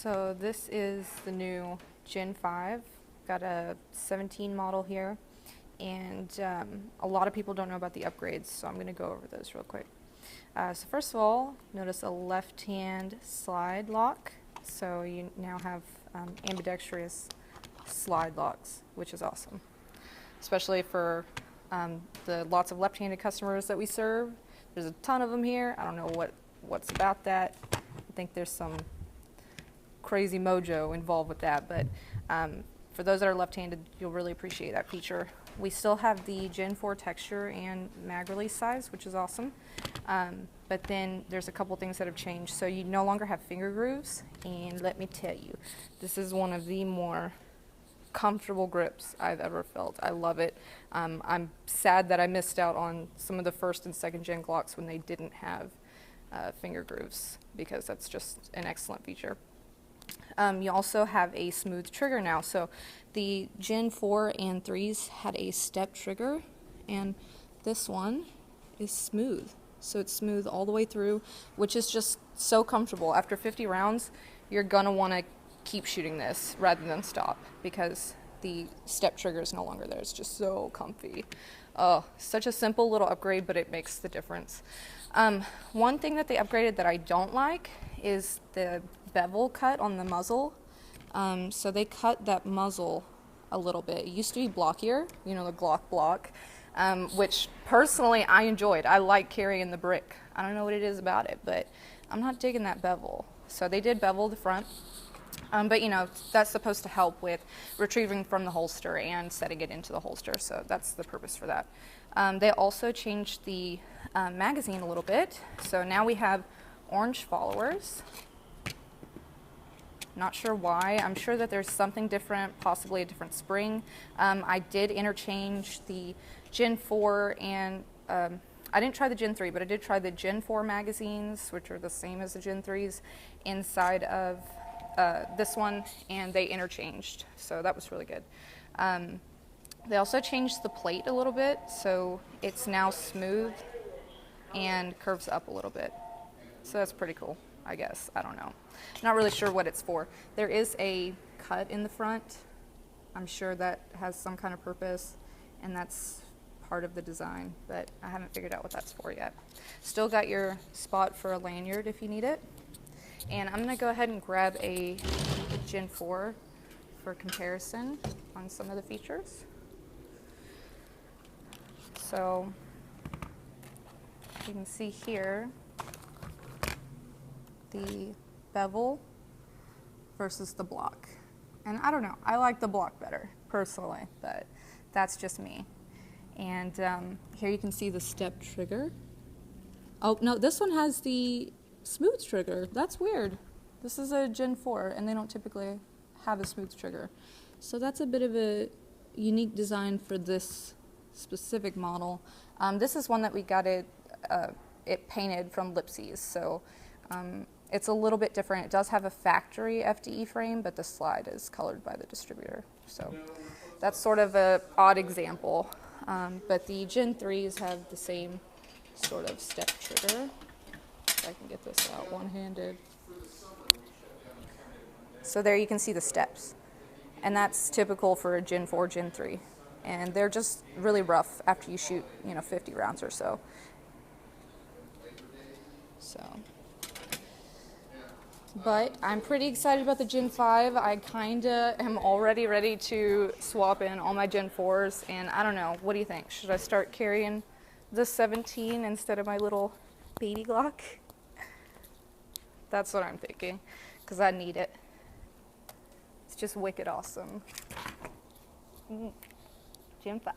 So this is the new Gen 5. Got a 17 model here, and a lot of people don't know about the upgrades, so I'm going to go over those real quick. So first of all, notice a left-hand slide lock. So you now have ambidextrous slide locks, which is awesome, especially for the lots of left-handed customers that we serve. There's a ton of them here. I don't know what's about that. I think there's some crazy mojo involved with that, but for those that are left-handed, you'll really appreciate that feature. We still have the Gen 4 texture and mag release size, which is awesome, but then there's a couple things that have changed. So you no longer have finger grooves, and let me tell you, this is one of the more comfortable grips I've ever felt. I love it. I'm sad that I missed out on some of the first and second gen Glocks when they didn't have finger grooves, because that's just an excellent feature. You also have a smooth trigger now. So the Gen 4 and 3s had a step trigger, and this one is smooth. So it's smooth all the way through, which is just so comfortable. After 50 rounds, you're gonna wanna keep shooting this rather than stop, because the step trigger is no longer there. It's just so comfy. Oh, such a simple little upgrade, but it makes the difference. One thing that they upgraded that I don't like is the bevel cut on the muzzle. So they cut that muzzle a little bit. It used to be blockier, you know, the Glock block, which personally I enjoyed. I like carrying the brick. I don't know what it is about it, but I'm not digging that bevel. So they did bevel the front. But you know, that's supposed to help with retrieving from the holster and setting it into the holster, so that's the purpose for that. They also changed the magazine a little bit, so now we have orange followers. Not sure why. I'm sure that there's something different, possibly a different spring. I did interchange the Gen 4 and I didn't try the Gen 3, but I did try the Gen 4 magazines, which are the same as the Gen 3s, inside of this one, and they interchanged, so that was really good. They also changed the plate a little bit, so it's now smooth and curves up a little bit, so that's pretty cool, I guess. I don't know, not really sure what it's for. There is a cut in the front. I'm sure that has some kind of purpose, and that's part of the design, but I haven't figured out what that's for yet. Still got your spot for a lanyard if you need it. And I'm going to go ahead and grab a Gen 4 for comparison on some of the features. So you can see here the bevel versus the block. And I don't know, I like the block better personally, but that's just me. And here you can see the step trigger. Oh no, this one has the smooth trigger. That's weird. This is a Gen 4 and they don't typically have a smooth trigger. So that's a bit of a unique design for this specific model. This is one that we got it painted from Lipsy's, so it's a little bit different. It does have a factory FDE frame, but the slide is colored by the distributor. So that's sort of an odd example. But the Gen 3s have the same sort of step trigger. If I can get this out one-handed. So there you can see the steps, and that's typical for a Gen 4, Gen 3, and they're just really rough after you shoot, you know, 50 rounds or so. But I'm pretty excited about the Gen 5. I kinda am already ready to swap in all my Gen 4s, and I don't know, what do you think? Should I start carrying the 17 instead of my little baby Glock? That's what I'm thinking, because I need it. It's just wicked awesome. Gen 5.